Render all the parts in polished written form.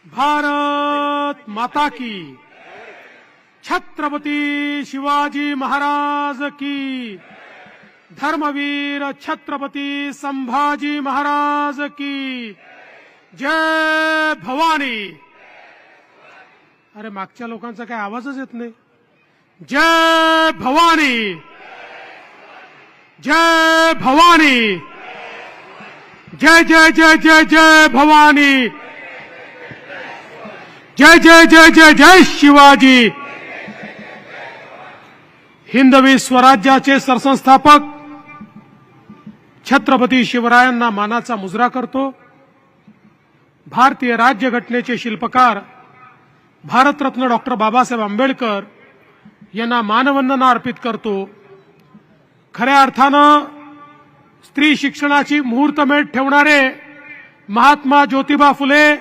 भारत माता की, छत्रपती शिवाजी महाराज की, धर्मवीर छत्रपती संभाजी महाराज की, जय भवानी। अरे मागच्या लोकांचा काय आवाजच येत नाही। जय भवानी, जय भवानी, जय जय जय जय जय भवानी, जय जय जय जय जय शिवाजी। हिंदवी स्वराज्याचे सरसंस्थापक छत्रपती शिवरायांना मानाचा मुजरा करतो। भारतीय राज्यघटनेचे शिल्पकार भारतरत्न डॉक्टर बाबासाहेब आंबेडकर यांना मानवंदना अर्पित करतो। खऱ्या अर्थानं स्त्री शिक्षणाची मुहूर्तमेढ ठेवणारे महात्मा ज्योतिबा फुले,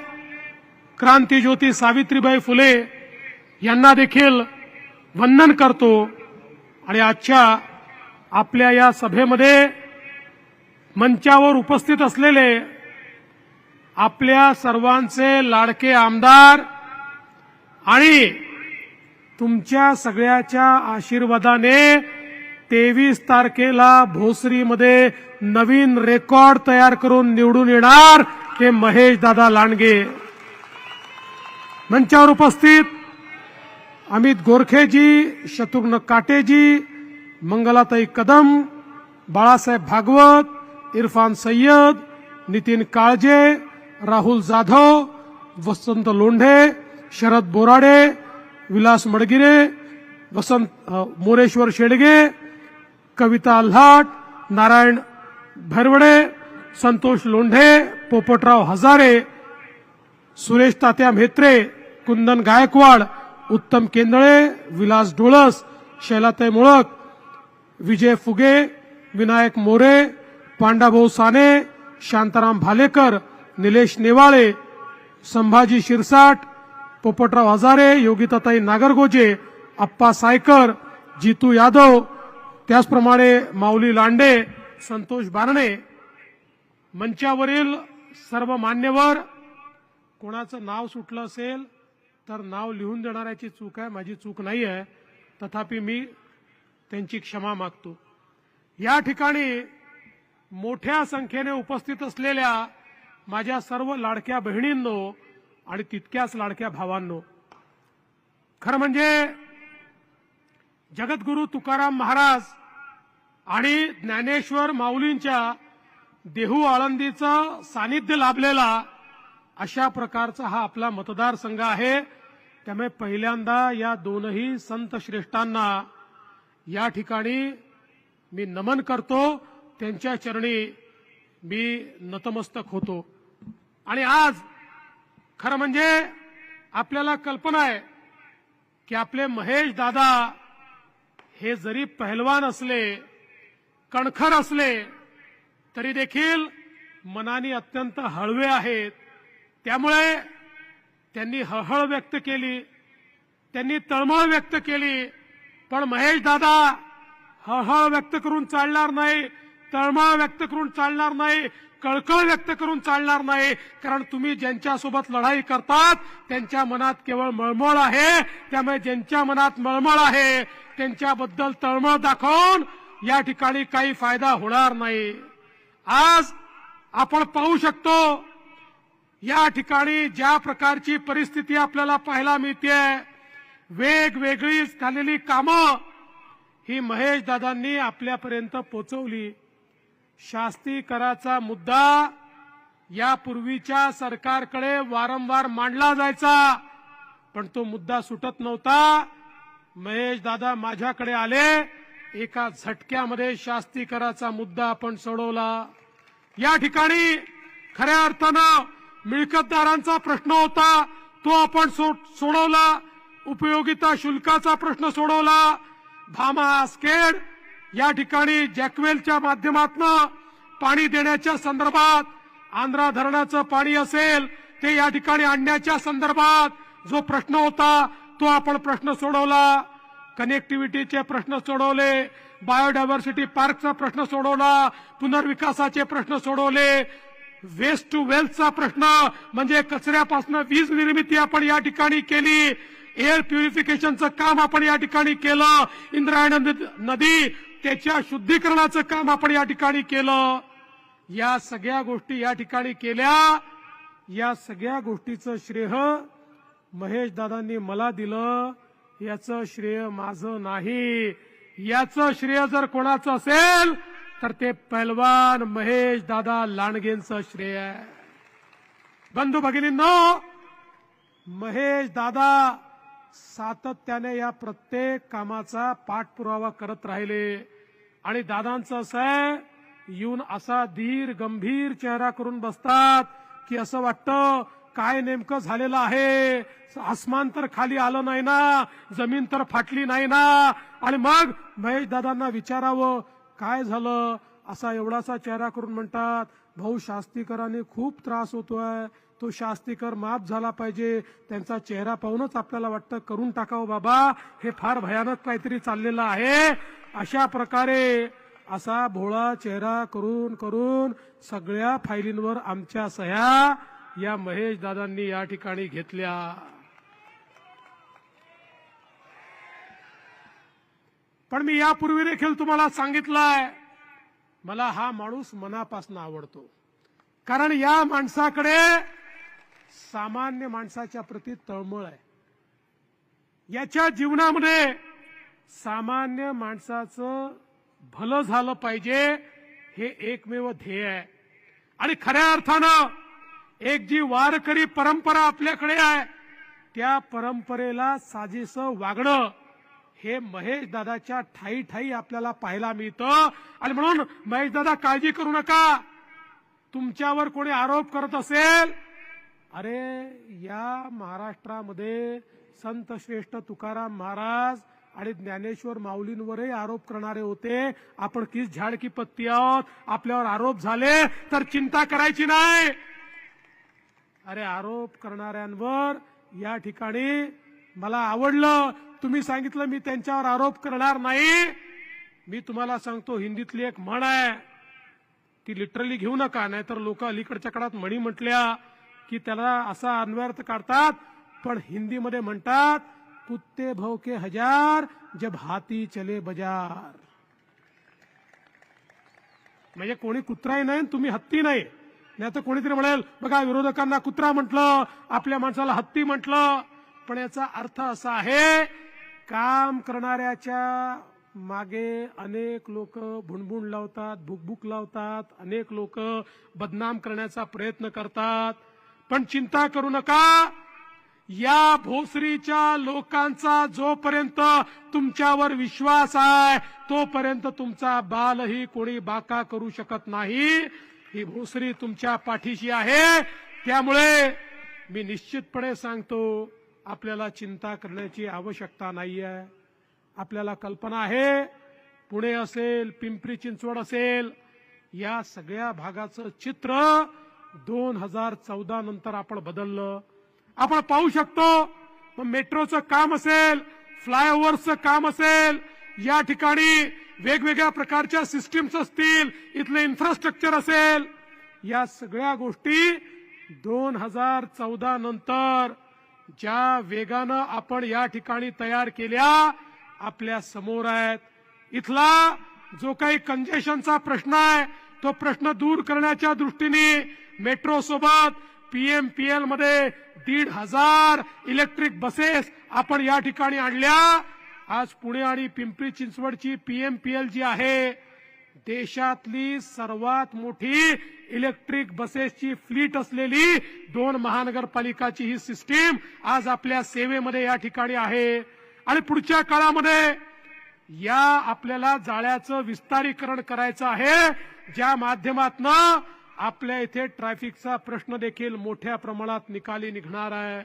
क्रांतीज्योती सावित्रीबाई फुले यांना देखील वंदन करतो। आणि आजच्या आपल्या या सभेमध्ये मंचावर उपस्थित असलेले आपल्या सर्वांचे लाडके आमदार आणि तुमच्या सगळ्याच्या आशीर्वादाने 23 तारखेला भोसरीमध्ये नवीन रेकॉर्ड तयार करून निवडून येणार ते महेश दादा लांडगे। मंचावर उपस्थित अमित गोरखेजी, शत्रुघ्न काटेजी, मंगलाताई कदम, बाळासाहेब भागवत, इरफान सय्यद, नितीन काळजे, राहुल जाधव, वसंत लोंढे, शरद बोराडे, विलास मडगिरे, वसंत मोरेश्वर शेडगे, कविता आल्हाट, नारायण भरवडे, संतोष लोंढे, पोपटराव हजारे, सुरेश तात्या म्हेत्रे, कुंदन गायकवाड, उत्तम केंदळे, विलास डोळस, शैलाताई मुळक, विजय फुगे, विनायक मोरे, पांडाभाऊ साने, शांताराम भालेकर, निलेश नेवाळे, संभाजी शिरसाट, पोपटराव हजारे, योगिताताई नागरगोजे, अप्पा सायकर, जीतू यादव, त्याचप्रमाणे माऊली लांडे, संतोष बारणे, मंचावरील सर्व मान्यवर। कोणाचं नाव सुटलं असेल तर नाव लिहून देणाऱ्याची चूक आहे, माझी चूक नाही आहे, तथापि मी त्यांची क्षमा मागतो। या ठिकाणी मोठ्या संख्येने उपस्थित असलेल्या माझ्या सर्व लाडक्या बहिणींनो आणि तितक्याच लाडक्या भावांनो, खरं म्हणजे जगद्गुरू तुकाराम महाराज आणि ज्ञानेश्वर माऊलींच्या देहू आळंदीचं सानिध्य लाभलेला अशा प्रकारचा हा आपला मतदारसंघ आहे। त्यामुळे पहिल्यांदा या दोनही संत श्रेष्ठांना या ठिकाणी मी नमन करतो, त्यांच्या चरणी मी नतमस्तक होतो। आणि आज खरं म्हणजे आपल्याला कल्पना आहे की आपले महेश दादा हे जरी पहलवान असले, कणखर असले, तरी देखील मनाने अत्यंत हळवे आहेत। त्यामुळे त्यांनी हळहळ व्यक्त केली, त्यांनी तळमळ व्यक्त केली, पण महेश दादा हळहळ व्यक्त करून चालणार नाही, तळमळ व्यक्त करून चालणार नाही, कळकळ व्यक्त करून चालणार नाही, कारण तुम्ही ज्यांच्यासोबत लढाई करतात त्यांच्या मनात केवळ मळमळ आहे। त्यामुळे ज्यांच्या मनात मळमळ आहे त्यांच्याबद्दल तळमळ दाखवून या ठिकाणी काही फायदा होणार नाही। आज आपण पाहू शकतो या ठिकाणी ज्या प्रकारची परिस्थिती आपल्याला पाहायला मिळते, वेगवेगळी झालेली कामं ही महेश दादांनी आपल्यापर्यंत पोहोचवली। शास्ती कराचा मुद्दा यापूर्वीच्या सरकारकडे वारंवार मांडला जायचा, पण तो मुद्दा सुटत नव्हता। महेश दादा माझ्याकडे आले, एका झटक्यामध्ये शास्ती कराचा मुद्दा आपण सोडवला। या ठिकाणी खऱ्या अर्थानं मिळकतदारांचा प्रश्न होता, तो आपण सोडवला। उपयोगिता शुल्काचा प्रश्न सोडवला। भामा आसखेड या ठिकाणी जॅकवेलच्या माध्यमातून पाणी देण्याच्या संदर्भात, आंध्रा धरणाचं पाणी असेल ते या ठिकाणी आणण्याच्या संदर्भात जो प्रश्न होता तो आपण प्रश्न सोडवला। कनेक्टिव्हिटीचे प्रश्न सोडवले, बायोडायव्हर्सिटी पार्कचा प्रश्न सोडवला, पुनर्विकासाचे प्रश्न सोडवले। वेस्ट टू वेल्थचा प्रश्न म्हणजे कचऱ्यापासून वीज निर्मिती आपण या ठिकाणी केली, एअर प्युरिफिकेशनचं काम आपण या ठिकाणी केलं, इंद्रायणी नदी त्याच्या शुद्धीकरणाचं काम आपण या ठिकाणी केलं. या सगळ्या गोष्टी या ठिकाणी केल्या. या सगळ्या गोष्टीचं श्रेय महेश दादांनी मला दिलं. याचं श्रेय माझं नाही. याचं श्रेय जर कोणाचं असेल तर ते पैलवान महेश दादा लांडगेंचं श्रेय आहे. बंधू भगिनींनो, महेश दादा सातत्याने या प्रत्येक कामाचा पाठपुरावा करत राहिले. आणि दादांचं असं आहे, येऊन असा धीर गंभीर चेहरा करून बसतात की असं वाटतं काय नेमकं झालेलं आहे, आसमान तर खाली आलं नाही ना, जमीन तर फाटली नाही ना. आणि मग महेश दादांना विचारावं काय झालं, असा एवढासा चेहरा करून म्हणतात, भाऊ शास्तीकरांनी खूप त्रास होतोय, तो शास्तीकर माफ झाला पाहिजे. त्यांचा चेहरा पाहूनच आपल्याला वाटतं करून टाकावं बाबा, हे फार भयानक काहीतरी चाललेलं आहे. अशा प्रकारे असा भोळा चेहरा करून करून सगळ्या फायलींवर आमच्या सह्या या महेश दादांनी या ठिकाणी घेतल्या. पण मी यापूर्वी देखील तुम्हाला सांगितलंय, मला हा माणूस मनापासून आवडतो. कारण या माणसाकडे सामान्य माणसाच्या प्रती तळमळ आहे. याच्या जीवनामध्ये सामान्य माणसाचं भलं झालं पाहिजे हे एकमेव ध्येय आहे. आणि खऱ्या अर्थानं एक जी वारकरी परंपरा आपल्याकडे आहे, त्या परंपरेला साजेसं वागणं हे महेश दादाच्या ठाई ठाई आपल्याला पाहायला मिळतं. आणि म्हणून महेश दादा काळजी करू नका, तुमच्यावर कोणी आरोप करत असेल, अरे या महाराष्ट्रामध्ये संत श्रेष्ठ तुकाराम महाराज आणि ज्ञानेश्वर माऊलींवरही आरोप करणारे होते. आपण किस झाड की पत्ती आहोत, आपल्यावर आरोप झाले तर चिंता करायची नाही. अरे आरोप करणाऱ्यांवर या ठिकाणी मला आवडलं, तुम्ही सांगितलं मी त्यांच्यावर आरोप करणार नाही. मी तुम्हाला सांगतो, हिंदीतली एक म्हण आहे, ती लिटरली घेऊ नका, नाहीतर लोक अलीकडच्या काळात म्हणी म्हटल्या की त्याला असा अन्वयार्थ काढतात. पण हिंदीमध्ये म्हणतात, कुत्ते भौके हजार जब हाती चले बाजार. म्हणजे कोणी कुत्राही नाही, तुम्ही हत्ती नाही. नाही तर कोणीतरी म्हणेल बघा विरोधकांना कुत्रा म्हटलं, आपल्या माणसाला हत्ती म्हटलं. पण याचा अर्थ असा आहे, काम करणाऱ्याच्या मागे अनेक लोक भुणभुण लावतात, भुकभुक लावतात, अनेक लोक बदनाम करण्याचा प्रयत्न करतात. पण चिंता करू नका, या भोसरीच्या लोकांचा जोपर्यंत तुमच्यावर विश्वास आहे तोपर्यंत तुमचा बालही कोणी बाका करू शकत नाही. ही भोसरी तुमच्या पाठीशी आहे. त्यामुळे मी निश्चितपणे सांगतो, आपल्याला चिंता करण्याची आवश्यकता नाहीये. आपल्याला कल्पना आहे, पुणे असेल, पिंपरी चिंचवड असेल, या सगळ्या भागाचं चित्र 2014 नंतर आपण बदललं. आपण पाहू शकतो, मग मेट्रोचं काम असेल, फ्लायओव्हरचं काम असेल, या ठिकाणी वेगवेगळ्या प्रकारच्या सिस्टीम्स असतील, इथलं इन्फ्रास्ट्रक्चर असेल, या सगळ्या गोष्टी 2014 नंतर ज्या वेगानं आपण या ठिकाणी तयार केल्या आपल्या समोर आहेत. इथला जो काही कंजेशनचा प्रश्न आहे तो प्रश्न दूर करण्याच्या दृष्टीने मेट्रो सोबत पीएमपीएल मध्ये 1,500 इलेक्ट्रिक बसेस आपण या ठिकाणी आणल्या. आज पुणे आणि पिंपरी चिंचवडची पीएमपीएल जी आहे, देशातली सर्वात मोठी इलेक्ट्रिक बसेसची फ्लीट असलेली 2 महानगरपालिकाची ही सिस्टीम आज आपल्या सेवेमध्ये या ठिकाणी आहे. आणि पुढच्या काळामध्ये या आपल्याला जाळ्याचं विस्तारीकरण करायचं आहे, ज्या माध्यमातून आपल्या इथे ट्रॅफिकचा प्रश्न देखील मोठ्या प्रमाणात निकाली निघणार आहे.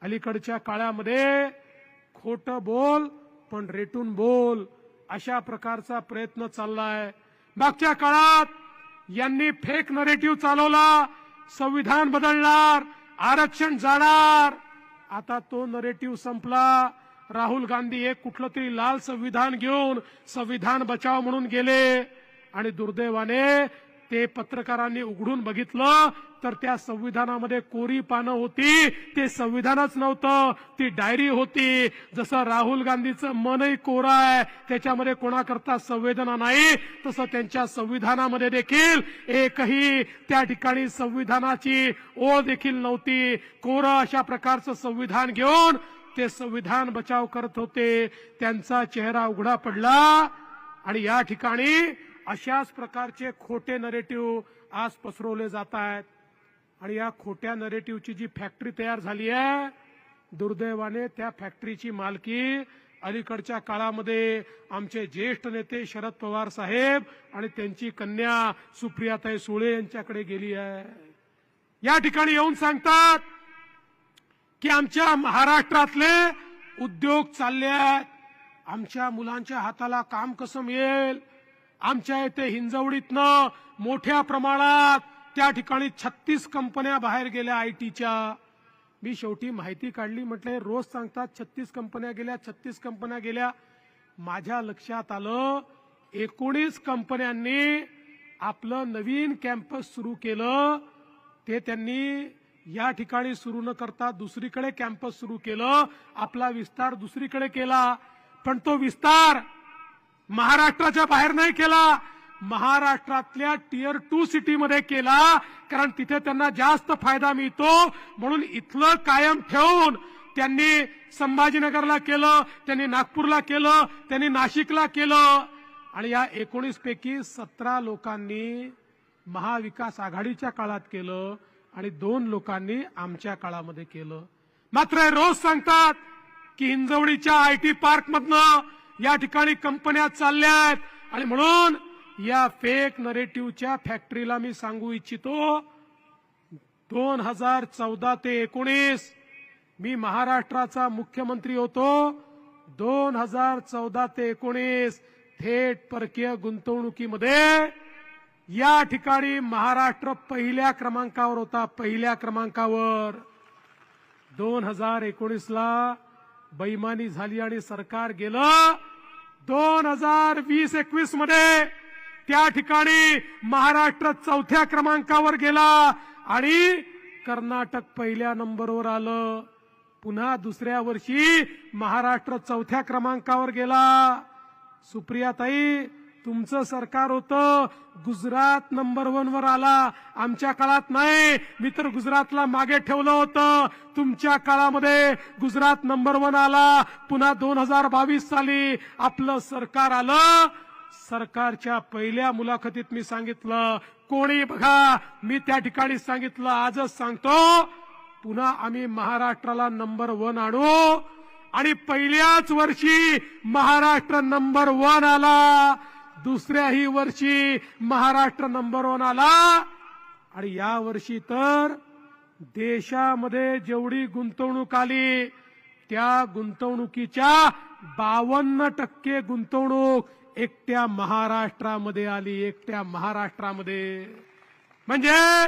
अलीकडच्या काळामध्ये खोटं बोल पण रेटून बोल अशा प्रकारचा प्रयत्न चाललाय. मागच्या काळात यांनी फेक नरेटिव्ह चालवला, संविधान बदलणार, आरक्षण जाणार. आता तो नरेटिव्ह संपला. राहुल गांधी एक कुठलं तरी लाल संविधान घेऊन संविधान बचाव म्हणून गेले आणि दुर्दैवाने ते पत्रकारांनी उघडून बघितलं तर त्या संविधानामध्ये कोरी पानं होती, ते संविधानच नव्हतं, ती डायरी होती. जसं राहुल गांधीचं मनही कोरं आहे, त्याच्यामध्ये कोणाकरता संवेदना नाही, तसं त्यांच्या संविधानामध्ये देखील एकही त्या ठिकाणी संविधानाची ओळ देखील नव्हती. कोरं अशा प्रकारचं संविधान घेऊन ते संविधान बचाव करत होते. त्यांचा चेहरा उघडा पडला आणि या ठिकाणी अशाच प्रकारचे खोटे नरेटिव्ह आज पसरवले जात आहेत. आणि या खोट्या नरेटिव्हची जी फॅक्टरी तयार झाली आहे, दुर्दैवाने त्या फॅक्टरीची मालकी अलीकडच्या काळामध्ये आमचे ज्येष्ठ नेते शरद पवार साहेब आणि त्यांची कन्या सुप्रियाताई सुळे यांच्याकडे गेली आहे. या ठिकाणी येऊन सांगतात की आमच्या महाराष्ट्रातले उद्योग चालले आहेत, आमच्या मुलांच्या हाताला काम कसं मिळेल. आमच्या इथे हिंजवडीतनं मोठ्या प्रमाणात त्या ठिकाणी 36 कंपन्या बाहेर गेल्या आयटीच्या. मी शेवटी माहिती काढली, म्हटलं रोज सांगतात 36 कंपन्या गेल्या, 36 कंपन्या गेल्या. माझ्या लक्षात आलं 19 कंपन्यांनी आपलं नवीन कॅम्पस सुरू केलं. ते त्यांनी या ठिकाणी सुरू न करता दुसरीकडे कॅम्पस सुरू केलं, आपला विस्तार दुसरीकडे केला. पण तो विस्तार महाराष्ट्राच्या बाहेर नाही केला, महाराष्ट्रातल्या टियर 2 सिटीमध्ये केला, कारण तिथे त्यांना जास्त फायदा मिळतो. म्हणून इथलं कायम ठेवून त्यांनी संभाजीनगरला केलं, त्यांनी नागपूरला केलं, त्यांनी नाशिकला केलं. आणि या 19 पैकी 17 लोकांनी महाविकास आघाडीच्या काळात केलं आणि 2 लोकांनी आमच्या काळामध्ये केलं. मात्र रोज सांगतात की हिंजवडीच्या आयटी पार्क मधनं या ठिकाणी कंपन्या चालल्या आहेत. आणि म्हणून या फेक नरेटिव्हच्या फॅक्टरीला मी सांगू इच्छितो, 2014 ते 19 मी महाराष्ट्राचा मुख्यमंत्री होतो. 2014 ते 19 थेट परकीय गुंतवणुकीमध्ये या ठिकाणी महाराष्ट्र पहिल्या क्रमांकावर होता, पहिल्या क्रमांकावर. 2019 ला बेईमानी झाली आणि सरकार गेलं. 2020-21 मध्ये त्या ठिकाणी महाराष्ट्र 4थ्या क्रमांकावर गेला आणि कर्नाटक पहिल्या नंबरवर आलं. पुन्हा दुसऱ्या वर्षी महाराष्ट्र 4थ्या क्रमांकावर गेला. सुप्रियाताई, तुमचं सरकार होतं, गुजरात नंबर 1 वर आला, आमच्या काळात नाही. मी तर गुजरातला मागे ठेवलं होतं. तुमच्या काळामध्ये गुजरात नंबर 1 आला. पुन्हा 2022 साली आपलं सरकार आलं. सरकारच्या पहिल्या मुलाखतीत मी सांगितलं, कोणी बघा, मी त्या ठिकाणी सांगितलं, आजच सांगतो, पुन्हा आम्ही महाराष्ट्राला नंबर 1 आणू. आणि पहिल्याच वर्षी महाराष्ट्र नंबर 1 आला. दुसऱ्याही वर्षी महाराष्ट्र नंबर 1 आला. आणि या वर्षी तर देशामध्ये जेवढी गुंतवणूक आली त्या गुंतवणुकीच्या 52% गुंतवणूक एकट्या महाराष्ट्रामध्ये आली, एकट्या महाराष्ट्रामध्ये. म्हणजे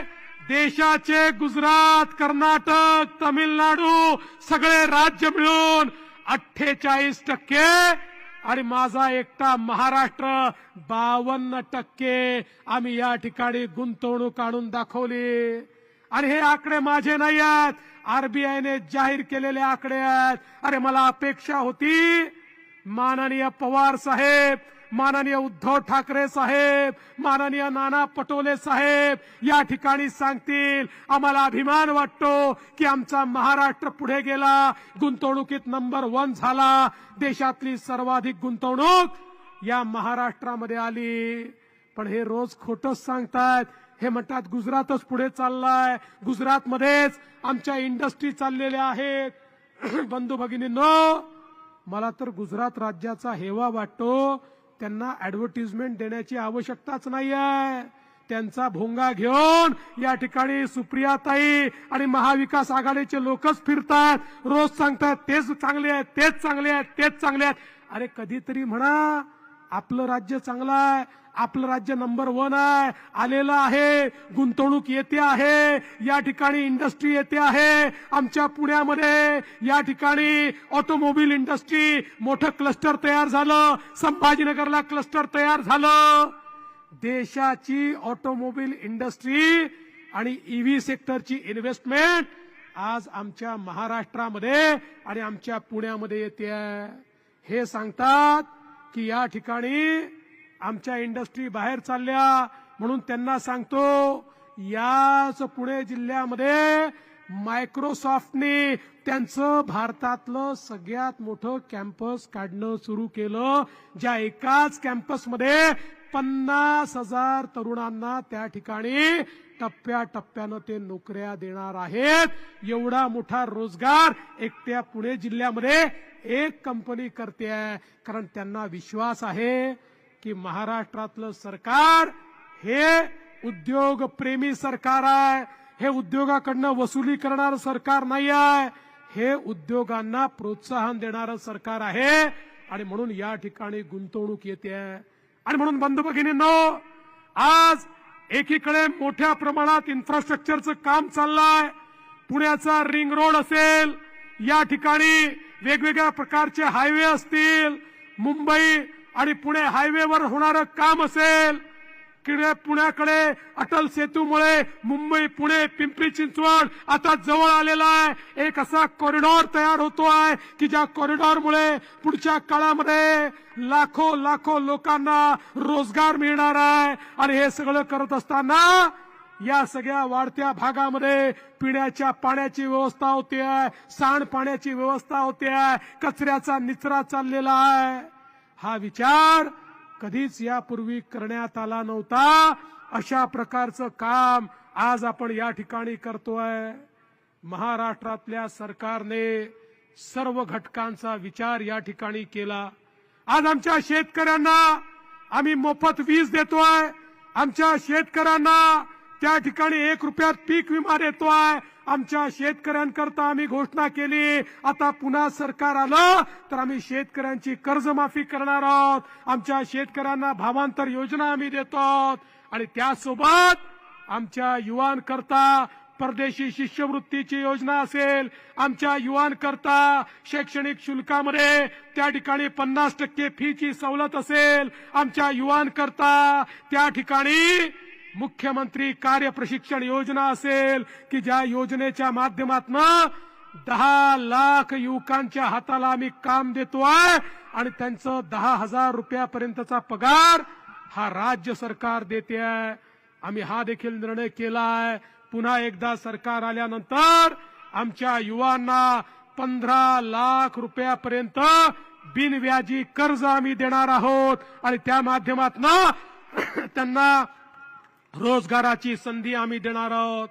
देशाचे गुजरात, कर्नाटक, तमिळनाडू सगळे राज्य मिळून 48% आणि माझा एकटा महाराष्ट्र 52% आम्ही या ठिकाणी गुंतवणूक आणून दाखवली. आणि हे आकडे माझे नाही आहेत, आरबीआयने जाहीर केलेले आकडे आहेत. अरे मला अपेक्षा होती माननीय पवार साहेब, माननीय उद्धव ठाकरे साहेब, माननीय नाना पटोले साहेब या ठिकाणी सांगतील, आम्हाला अभिमान वाटतो की आमचा महाराष्ट्र पुढे गेला, गुंतवणुकीत नंबर 1 झाला. देशातली सर्वाधिक गुंतवणूक या महाराष्ट्रामध्ये आली. पण हे रोज खोटंच सांगतात. हे म्हणतात गुजरातच पुढे चाललाय, गुजरातमध्येच आमच्या इंडस्ट्री चाललेल्या आहेत. बंधू भगिनींनो, मला तर गुजरात राज्याचा हेवा वाटतो. त्यांना ऍडव्हर्टिजमेंट देण्याची आवश्यकताच नाही आहे. त्यांचा भोंगा घेऊन या ठिकाणी सुप्रियाताई आणि महाविकास आघाडीचे लोकच फिरतात, रोज सांगतात तेच चांगले आहेत, तेच चांगले आहेत, तेच चांगले आहेत. अरे कधीतरी म्हणा आपलं राज्य चांगलं आहे, आपलं राज्य नंबर 1 आहे, आलेलं आहे, गुंतवणूक येते आहे, या ठिकाणी इंडस्ट्री येते आहे. आमच्या पुण्यामध्ये या ठिकाणी ऑटोमोबाईल इंडस्ट्री मोठं क्लस्टर तयार झालं, संभाजीनगरला क्लस्टर तयार झालं. देशाची ऑटोमोबाईल इंडस्ट्री आणि ईव्ही सेक्टरची इन्व्हेस्टमेंट आज आमच्या महाराष्ट्रामध्ये आणि आमच्या पुण्यामध्ये येते आहे. हे सांगतात की या ठिकाणी आमच्या इंडस्ट्री बाहेर चालल्या, म्हणून त्यांना सांगतो याच पुणे जिल्ह्यामध्ये मायक्रोसॉफ्टने त्यांचं भारतातलं सगळ्यात मोठं कॅम्पस काढणं सुरू केलं, ज्या एकाच कॅम्पसमध्ये 50,000 तरुणांना त्या ठिकाणी टप्प्याटप्प्यानं ते नोकऱ्या देणार आहेत. एवढा मोठा रोजगार एकट्या पुणे जिल्ह्यामध्ये एक कंपनी करते आहे, कारण त्यांना विश्वास आहे की महाराष्ट्रातलं सरकार हे उद्योग प्रेमी सरकार आहे. हे उद्योगाकडनं वसुली करणारं सरकार नाही आहे, हे उद्योगांना प्रोत्साहन देणारं सरकार आहे. आणि म्हणून या ठिकाणी गुंतवणूक येते आहे. आणि म्हणून बंधू भगिनींनो, आज एकीकडे मोठ्या प्रमाणात इन्फ्रास्ट्रक्चरचं काम चाललंय. पुण्याचा रिंग रोड असेल, या ठिकाणी वेगवेगळ्या प्रकारचे हायवे असतील, मुंबई आणि पुणे हायवेवर होणारं काम असेल, पुण्याकडे अटल सेतूमुळे मुंबई पुणे पिंपरी चिंचवड आता जवळ आलेला आहे. एक असा कॉरिडॉर तयार होतो आहे की ज्या कॉरिडॉरमुळे पुढच्या काळामध्ये लाखो लोकांना रोजगार मिळणार आहे. आणि हे सगळं करत असताना या सगळ्या वाढत्या भागामध्ये पिण्याच्या पाण्याची व्यवस्था होते आहे, सांडपाण्याची व्यवस्था होते आहे, कचऱ्याचा निचरा चाललेला आहे. हा विचार कधीच यापूर्वी करण्यात आला नव्हता. अशा प्रकारचं काम आज आपण या ठिकाणी करतोय. महाराष्ट्रातल्या सरकारने सर्व घटकांचा विचार या ठिकाणी केला. आज आमच्या शेतकऱ्यांना आम्ही मोफत वीज देतोय. आमच्या शेतकऱ्यांना त्या ठिकाणी 1 रुपयात पीक विमा देतोय. आमच्या शेतकऱ्यांकरता आम्ही घोषणा केली, आता पुन्हा सरकार आलं तर आम्ही शेतकऱ्यांची कर्जमाफी करणार आहोत. आमच्या शेतकऱ्यांना भावांतर योजना आम्ही देतो आहोत. आणि त्यासोबत आमच्या युवांकरता परदेशी शिष्यवृत्तीची योजना असेल, आमच्या युवांकरता शैक्षणिक शुल्कामध्ये त्या ठिकाणी 50% फीची सवलत असेल, आमच्या युवांकरता त्या ठिकाणी मुख्यमंत्री कार्य प्रशिक्षण योजना असेल की ज्या योजनेच्या माध्यमातून 10 लाख युवकांच्या हाताला आम्ही काम देतोय आणि त्यांचं 10,000 रुपयापर्यंतचा पगार हा राज्य सरकार देते आहे. आम्ही हा देखील निर्णय केलाय, पुन्हा एकदा सरकार आल्यानंतर आमच्या युवांना 15 लाख रुपयापर्यंत बिनव्याजी कर्ज आम्ही देणार आहोत आणि त्या माध्यमातून त्यांना रोजगाराची संधी आम्ही देणार आहोत.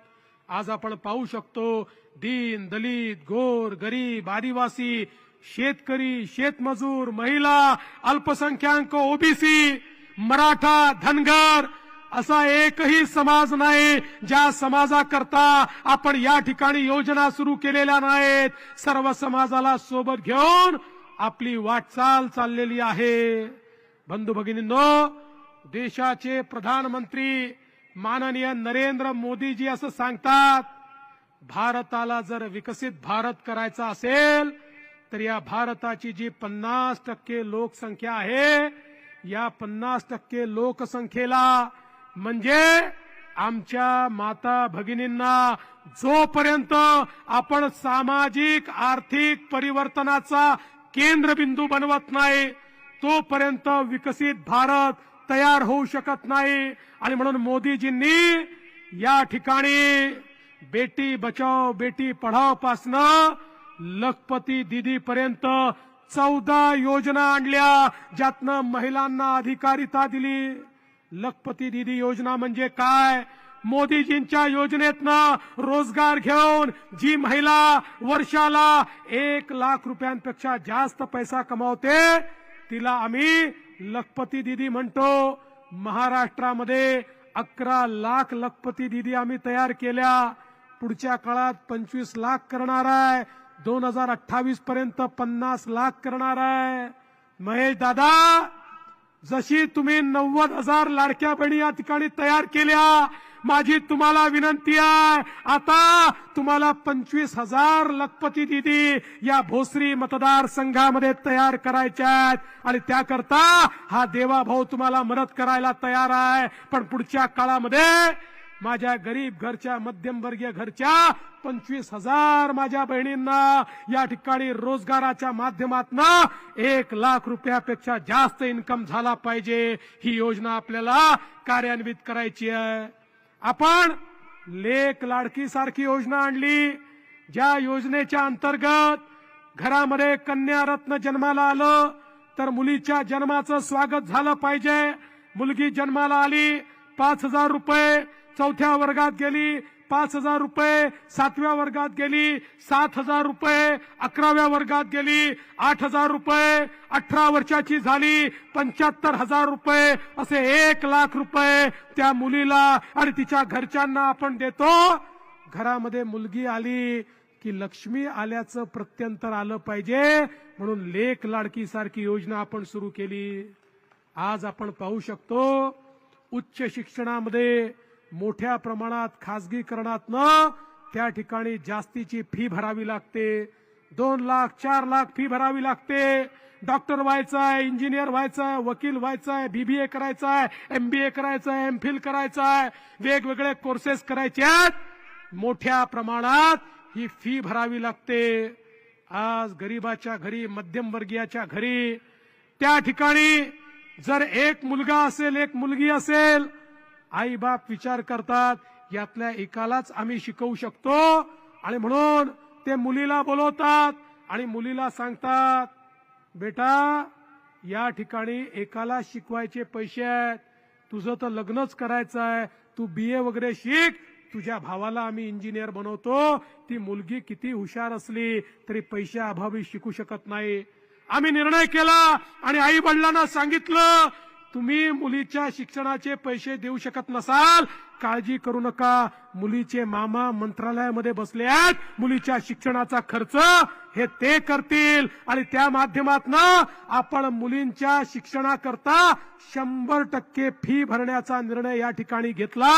आज आपण पाहू शकतो दीन दलित गोर गरीब आदिवासी शेतकरी शेतमजूर महिला अल्पसंख्याक ओबीसी मराठा धनगर असा एकही समाज नाही ज्या समाजाकरता आपण या ठिकाणी योजना सुरू केलेल्या नाहीत. सर्व समाजाला सोबत घेऊन आपली वाटचाल चाललेली आहे. बंधू भगिनींनो, देशाचे प्रधानमंत्री माननीय नरेंद्र मोदीजी असं सांगतात, भारताला जर विकसित भारत करायचा असेल तर या भारताची जी 50% लोकसंख्या आहे, या 50% लोकसंख्येला म्हणजे आमच्या माता भगिनींना जोपर्यंत आपण सामाजिक आर्थिक परिवर्तनाचा केंद्रबिंदू बनवत नाही तोपर्यंत विकसित भारत तयार होऊ शकत नाही. आणि म्हणून मोदीजींनी या ठिकाणी बेटी बचाओ बेटी पढाओ पासनं लखपती दीदी पर्यंत 14 योजना आणल्या, ज्यातनं महिलांना अधिकारिता दिली. लखपती दीदी योजना म्हणजे काय? मोदीजींच्या योजनेतनं रोजगार घेऊन जी महिला वर्षाला 1 लाख रुपयांपेक्षा जास्त पैसा कमावते तिला आम्ही लखपती दीदी म्हणतो. महाराष्ट्रामध्ये 11 लाख लखपती दीदी आम्ही तयार केल्या. पुढच्या काळात 25 लाख करणार आहे. 2028 पर्यंत 50 लाख करणार आहे. महेश दादा, जशी तुम्ही 90,000 लाडक्या बहिणी या ठिकाणी तयार केल्या, माझी तुम्हाला विनंती आहे, आता तुम्हाला 25,000 लखपती दीदी या भोसरी मतदारसंघामध्ये तयार करायच्या आहेत आणि त्याकरता हा देवाभाऊ तुम्हाला मदत करायला तयार आहे। पण पुढच्या काळामध्ये माझ्या गरीब घरच्या मध्यमवर्गीय घरच्या 25,000 माझ्या बहिणींना या ठिकाणी रोजगाराच्या माध्यमातून 1 लाख रुपयापेक्षा जास्त इन्कम झाला पाहिजे। ही योजना आपल्याला कार्यान्वित करायची आहे। आपण लेक लाडकी सारखी योजना आणली, ज्या योजनेच्या अंतर्गत घरामध्ये कन्या रत्न जन्माला आलं तर मुलीच्या जन्माचं स्वागत झालं पाहिजे। मुलगी जन्माला आली 5,000 रुपये, चौथ्या वर्गात गेली 5,000 रुपये, 7व्या वर्गात गेली 7,000 रुपये, 11व्या वर्गात गेली 8,000 रुपये, 18 वर्षाची झाली 75,000 रुपये, असे 1 लाख रुपये त्या मुलीला आणि तिच्या घरच्यांना आपण देतो। घरामध्ये मुलगी आली की लक्ष्मी आल्याचं प्रत्यंतर आलं पाहिजे, म्हणून लेक लाडकी सारखी योजना आपण सुरू केली। आज आपण पाहू शकतो उच्च शिक्षणामध्ये मोठ्या प्रमाणात खासगीकरणातनं त्या ठिकाणी जास्तीची फी भरावी लागते। 2 लाख 4 लाख फी भरावी लागते। डॉक्टर व्हायचं आहे, इंजिनियर व्हायचं आहे, वकील व्हायचं आहे, बीबीए करायचं आहे, एमबीए करायचं आहे, एमफिल करायचं आहे, वेगवेगळे कोर्सेस करायचे आहेत। मोठ्या प्रमाणात ही फी भरावी लागते। आज गरीबाच्या घरी, मध्यमवर्गीयाच्या घरी त्या ठिकाणी जर एक मुलगा असेल, एक मुलगी असेल, आई बाप विचार करतात यातल्या एकालाच आम्ही शिकवू शकतो आणि म्हणून ते मुलीला बोलवतात आणि मुलीला सांगतात, बेटा या ठिकाणी एकाला शिकवायचे पैसे आहेत, तुझं तर लग्नच करायचं आहे, तू बीए वगैरे शिक, तुझ्या भावाला आम्ही इंजिनियर बनवतो। ती मुलगी किती हुशार असली तरी पैशाअभावी शिकू शकत नाही। आम्ही निर्णय केला आणि आई वडिलांना सांगितलं, तुम्ही मुलीच्या शिक्षणाचे पैसे देऊ शकत नसाल, काळजी करू नका, मुलीचे मामा मंत्रालयामध्ये बसले आहेत, मुलीच्या शिक्षणाचा खर्च हे ते करतील आणि त्या माध्यमातून आपण मुलींच्या शिक्षणाकरता 100% फी भरण्याचा निर्णय या ठिकाणी घेतला।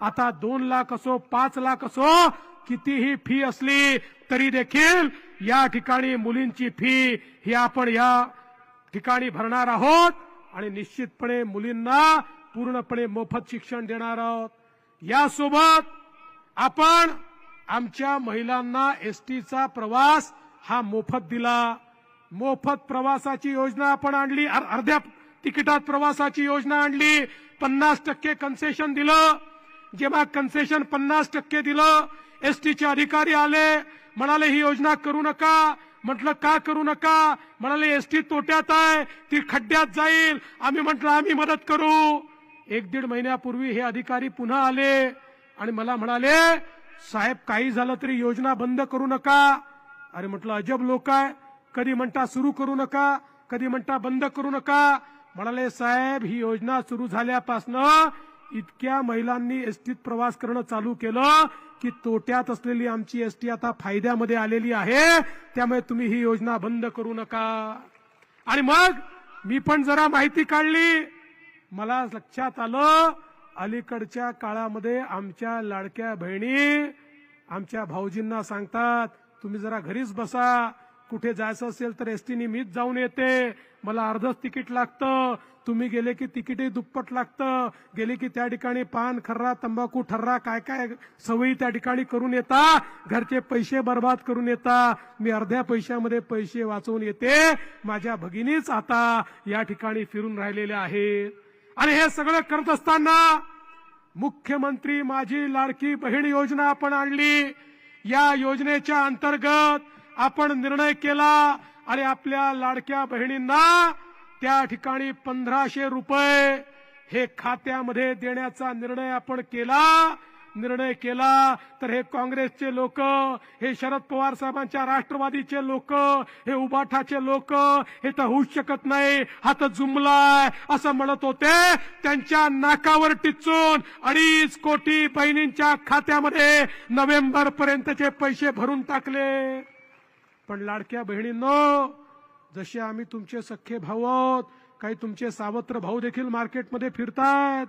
आता 2 लाख असो 5 लाख असो, कितीही फी असली तरी देखील या ठिकाणी मुलींची फी ही आपण या ठिकाणी भरणार आहोत आणि निश्चितपणे मुलींना पूर्णपणे मोफत शिक्षण देणार आहोत। यासोबत आपण आमच्या महिलांना एसटीचा प्रवास हा मोफत दिला। मोफत प्रवासाची योजना आपण आणली, अर्ध्या तिकिटात प्रवासाची योजना आणली, 50% कन्सेशन दिलं। जेव्हा कन्सेशन 50% दिलं, एसटीचे अधिकारी आले, म्हणाले ही योजना करू नका। म्हटलं का करू नका? म्हणाले एसटी तोट्यात आहे, ती खड्ड्यात जाईल। आम्ही म्हटलं आम्ही मदत करू। 1-1.5 महिन्यापूर्वी हे अधिकारी पुन्हा आले आणि मला म्हणाले, साहेब काही झालं तरी योजना बंद करू नका। अरे म्हटलं अजब लोक आहे, कधी म्हणता सुरू करू नका, कधी म्हणता बंद करू नका। म्हणाले साहेब ही योजना सुरू झाल्यापासनं इतक्या महिलांनी एसटीत प्रवास करणं चालू केलं की तोट्यात असलेली आमची एसटी आता फायद्यामध्ये आलेली आहे, त्यामुळे तुम्ही ही योजना बंद करू नका। आणि मग मी पण जरा माहिती काढली, मला लक्षात आलं अलीकडच्या काळामध्ये आमच्या लाडक्या बहिणी आमच्या भाऊजींना सांगतात, तुम्ही जरा घरीच बसा, कुठे जायचं असेल तर एसटीने मीच जाऊन येते, मला अर्धच तिकीट लागतं, तुम्ही गेले की तिकीटही दुप्पट लागतं, गेले की त्या ठिकाणी पान खर्रा तंबाखू ठर्रा काय काय सवयी त्या ठिकाणी करून येता, घरचे पैसे बर्बाद करून येता, मी अर्ध्या पैशामध्ये पैसे वाचवून येते। माझ्या भगिनीच आता या ठिकाणी फिरून राहिलेल्या आहेत आणि हे सगळं करत असताना मुख्यमंत्री माझी लाडकी बहीण योजना आपण आणली। या योजनेच्या अंतर्गत आपण निर्णय केला आणि आपल्या लाडक्या बहिणींना त्या ठिकाणी 1,500 रुपये हे खात्यामध्ये देण्याचा निर्णय आपण केला तर हे काँग्रेसचे लोक, हे शरद पवार साहेबांच्या राष्ट्रवादीचे लोक, हे उबाठाचे लोक हे तर होऊच शकत नाही, हा तर जुमलाय असं म्हणत होते। त्यांच्या नाकावर टिचून 2.5 कोटी बहिणींच्या खात्यामध्ये नोव्हेंबर पर्यंतचे पैसे भरून टाकले। पण लाडक्या बहिणींनो, जसे आम्ही तुमचे सख्खे भाऊ आहोत, काही तुमचे सावत्र भाऊ देखील मार्केटमध्ये फिरतात,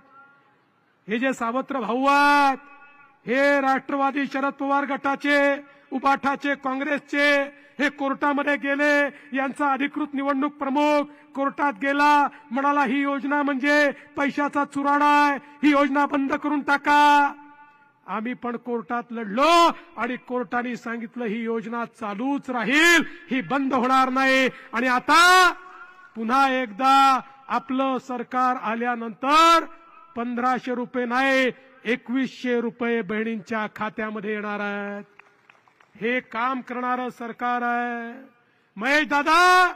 हे जे सावत्र भाऊ आहेत, हे राष्ट्रवादी शरद पवार गटाचे, उबाठाचे, काँग्रेसचे, हे कोर्टामध्ये गेले. यांचा अधिकृत निवडणूक प्रमुख कोर्टात गेला, म्हणाला ही योजना म्हणजे पैशाचा चुराडा आहे, ही योजना बंद करून टाका. आम्ही पण कोर्टात लढलो आणि कोर्टाने सांगितलं ही योजना चालूच राहील, ही बंद होणार नाही. आणि आता पुन्हा एकदा आपलं सरकार आल्यानंतर 1500 रुपये नाही 2100 रुपये बहिणींच्या खात्यामध्ये येणार आहेत. हे काम करणारं सरकार आहे. महेश दादा,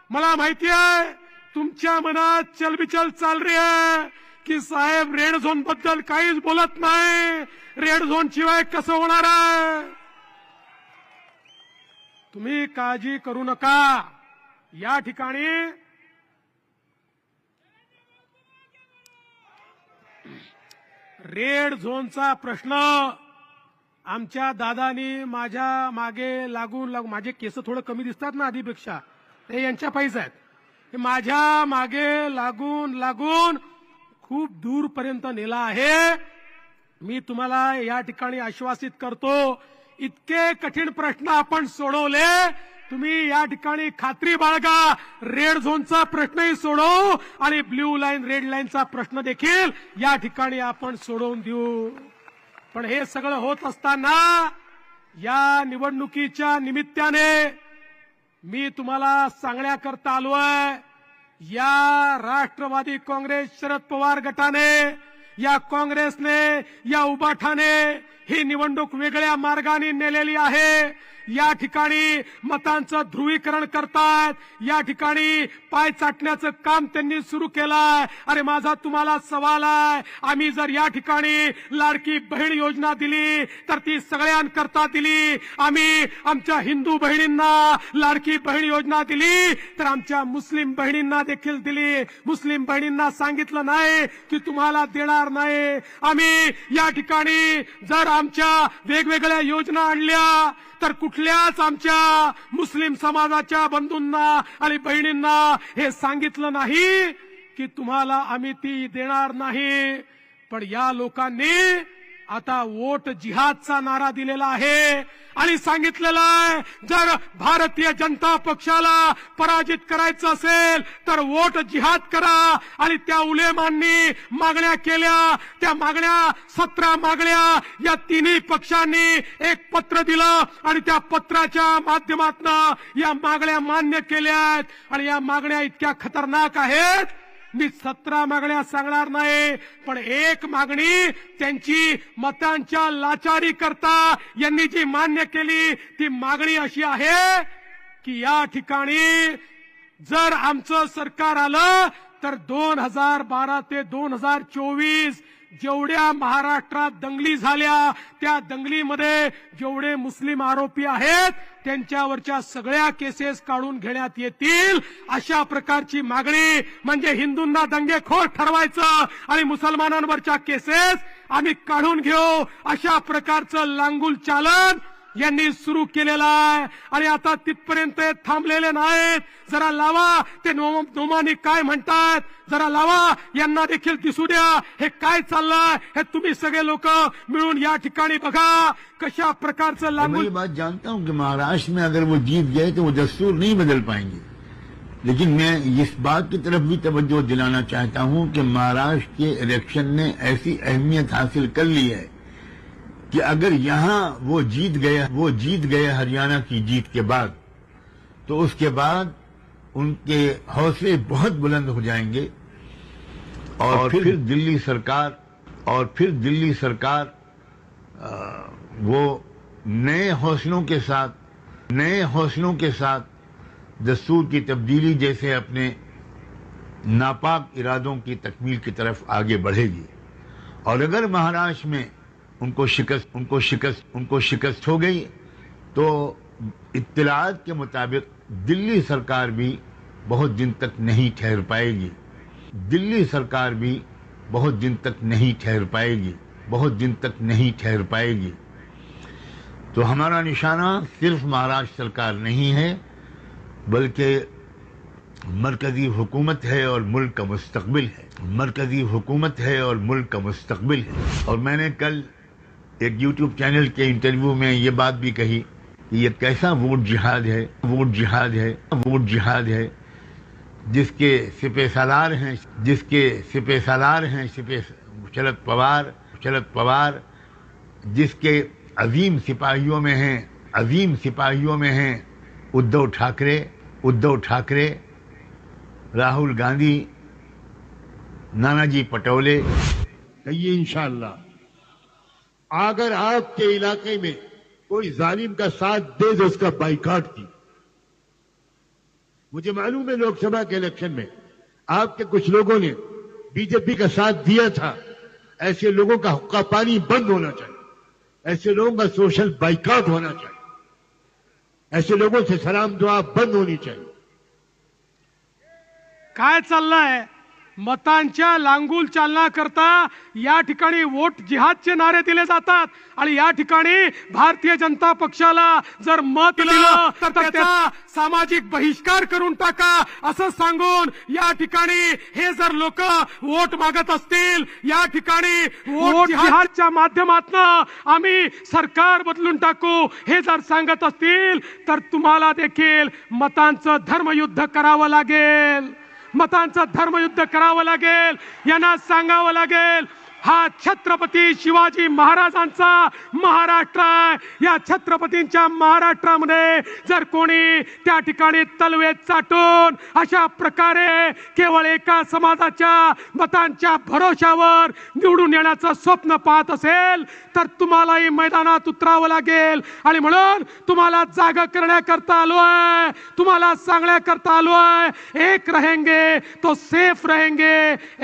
मला माहिती आहे तुमच्या मनात चलबिचल चाल रही आहे की साहेब रेड झोन बद्दल काहीच बोलत नाही, रेड झोन शिवाय कसं होणार आहे. तुम्ही काळजी करू नका. या ठिकाणी रेड झोनचा प्रश्न आमच्या दादानी माझ्या मागे लागून माझे केस थोडं कमी दिसतात ना आधीपेक्षा, ते यांच्या पायीच आहेत. हे माझ्या मागे लागून लागून खूप दूरपर्यंत नेला आहे. मी तुम्हाला या ठिकाणी आश्वासित करतो, इतके कठीण प्रश्न आपण सोडवले. तुम्ही या ठिकाणी खात्री बाळगा, रेड झोनचा प्रश्नही सोडवू आणि ब्ल्यू लाईन रेड लाईनचा प्रश्न देखील या ठिकाणी आपण सोडवून देऊ. पण हे सगळं होत असताना या निवडणुकीच्या निमित्ताने मी तुम्हाला सांगण्याकरता आलोय, या राष्ट्रवादी काँग्रेस शरद पवार गटाने, या काँग्रेसने, या उबाठाने ही निवडणूक वेगळ्या मार्गाने नेलेली आहे. या ठिकाणी मतांचं ध्रुवीकरण करतायत, या ठिकाणी पाय चाटण्याचं काम त्यांनी सुरू केलंय. अरे माझा तुम्हाला सवाल आहे, आम्ही जर या ठिकाणी लाडकी बहीण योजना दिली तर ती सगळ्यांकरता दिली. आम्ही आमच्या हिंदू बहिणींना लाडकी बहीण योजना दिली तर आमच्या मुस्लिम बहिणींना देखील दिली. मुस्लिम बहिणींना सांगितलं नाही की तुम्हाला देणार नाही. आम्ही या ठिकाणी जर आमच्या वेगवेगळ्या योजना आणल्या तर कुठल्याच आमच्या मुस्लिम समाजाच्या बंधूंना आणि बहिणींना हे सांगितलं नाही की तुम्हाला आम्ही ती देणार नाही. पण या लोकांनी आता वोट जिहादचा नारा दिलेला आहे आणि सांगितलेलं आहे, जर भारतीय जनता पक्षाला पराजित करायचं असेल तर वोट जिहाद करा. आणि त्या उलेमांनी मागण्या केल्या, त्या मागण्या 17 मागण्या या तिन्ही पक्षांनी एक पत्र दिलं आणि त्या पत्राच्या माध्यमातून या मागण्या मान्य केल्या आहेत. आणि या मागण्या इतक्या खतरनाक आहेत, मी 17 मागण्या सांगणार नाही, पण एक मागणी त्यांची मतांच्या लाचारी करता यांनी जी मान्य केली ती मागणी अशी आहे की या ठिकाणी जर आमचं सरकार आलं तर 2012 ते 2024 जेवढ्या महाराष्ट्रात दंगली झाल्या त्या दंगलीमध्ये जेवढे मुस्लिम आरोपी आहेत त्यांच्यावरच्या सगळ्या केसेस काढून घेण्यात येतील, अशा प्रकारची मागणी. म्हणजे हिंदूंना दंगेखोर ठरवायचं आणि मुसलमानांवरच्या केसेस आम्ही काढून घेऊ, अशा प्रकारचं लांगुल चालन यांनी सुरू केलेलं आहे. आणि आता तिथपर्यंत थांबलेले नाहीत. जरा लावा ते नोमानी काय म्हणतात, जरा लावा, यांना देखील दिसू द्या हे काय चाललंय. हे तुम्ही सगळे लोक मिळून या ठिकाणी बघा कशा प्रकारचं लागू. मैं बात जानता हूं कि महाराष्ट्र में अगर वो जीत गए तो वो दस्तूर नहीं बदल पाएंगे, लेकिन मैं इस बात की तरफ भी तवज्जो दिलाना चाहता हूं कि महाराष्ट्र के इलेक्शन ने ऐसी अहमियत हासिल कर ली है कि अगर यहां वो जीत गए हरियाणा की जीत के बाद, तो उसके बाद उनके हौसले बहुत बुलंद हो जाएंगे और फिर दिल्ली सरकार वो नए हौसलों के साथ दस्तूर की तब्दीली जैसे अपने नापाक इरादों की तकमील की तरफ आगे बढ़ेगी. और अगर महाराष्ट्र में उनको शिकस्त हो गई तो इत्तलात के मुताबिक दिल्ली सरकार भी बहुत दिन तक नहीं ठहर पाएगी. तो हमारा निशाना सिर्फ महाराष्ट्र सरकार नहीं है, बल्कि मरकजी हुकूमत है और मुल्क का मुस्तकबिल है, मरकजी हुकूमत है और मुल्क का मुस्तकबिल है। और मैंने कल एक यूट्यूब चैनल के इंटरव्यू में ये बात भी कही कि ये कैसा वोट जिहाद है, वोट जिहाद है, वोट जिहाद है, जिसके सिपह सालार हैं, जिसके सिपह सालार हैं शरद पवार, जिसके अजीम सिपाहियों में हैं, अजीम सिपाहियों में हैं उद्धव ठाकरे, राहुल गांधी, नानाजी पटोले। कहिए इंशाअल्लाह अगर आपके इलाके में कोई जालिम का साथ दे तो उसका बाइकाट की। मुझे मालूम है लोकसभा के इलेक्शन में आपके कुछ लोगों ने बीजेपी का साथ दिया था। ऐसे लोगों का हुक्का पानी बंद होना चाहिए, ऐसे लोगों का सोशल बाइकाट होना चाहिए, ऐसे लोगों से सलाम दुआ बंद होनी चाहिए। काय चाललंय? मतांच्या लांगुल चालना करता या ठिकाणी वोट जिहादचे नारे दिले जातात आणि या ठिकाणी भारतीय जनता पक्षाला जर मत दिलं तर त्याचा सामाजिक बहिष्कार करून टाका असं सांगून या ठिकाणी हे जर लोक वोट मागत असतील, या ठिकाणी वोट जिहादच्या माध्यमातून आम्ही सरकार बदलून टाकू हे जर सांगत असतील तर तुम्हाला देखील मतांचं धर्मयुद्ध करावं लागेल, मतांचं धर्मयुद्ध करावं लागेल, यांना सांगावं लागेल हा छत्रपती शिवाजी महाराजांचा महाराष्ट्र आहे। या छत्रपतींच्या महाराष्ट्रामध्ये जर कोणी त्या ठिकाणी तलवे चाटून अशा प्रकारे केवळ एका समाजाच्या मतांच्या भरोशावर निवडून येण्याचं स्वप्न पाहत असेल तर तुम्हालाही मैदानात उतरावं लागेल। आणि म्हणून तुम्हाला जागा करण्याकरता आलो आहे, तुम्हाला सांगण्याकरता आलो आहे, एक रहेंगे तो सेफ रहेंगे,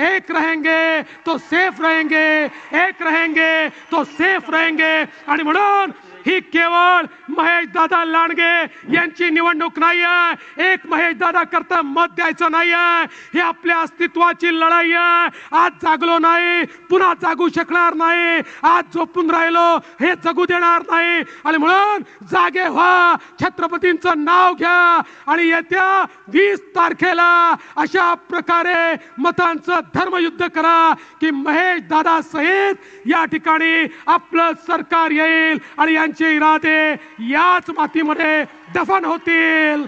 एक रहेंगे तो सेफ रहेंगे, एक रहेंगे तो सेफ रहेंगे। आणि म्हणून ही केवळ महेश दादा लांडगे यांची निवडणूक नाही आहे, एक महेश दादा करता मत द्यायचं नाही आहे, ही आपल्या अस्तित्वाची लढाई आहे। आज जागलो नाही पुन्हा जागू शकणार नाही, आज झोपून राहिलो हे जगू देणार नाही। आणि म्हणून जागे व्हा, छत्रपतींचं नाव घ्या आणि येत्या 20 तारखेला अशा प्रकारे मतांचं धर्मयुद्ध करा की महेश दादा सहित या ठिकाणी आपलं सरकार येईल आणि यांचे इरादे याच मातीमध्ये दफन होतील।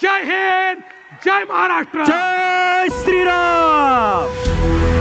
जय हिंद, जय महाराष्ट्र, जय श्रीराम।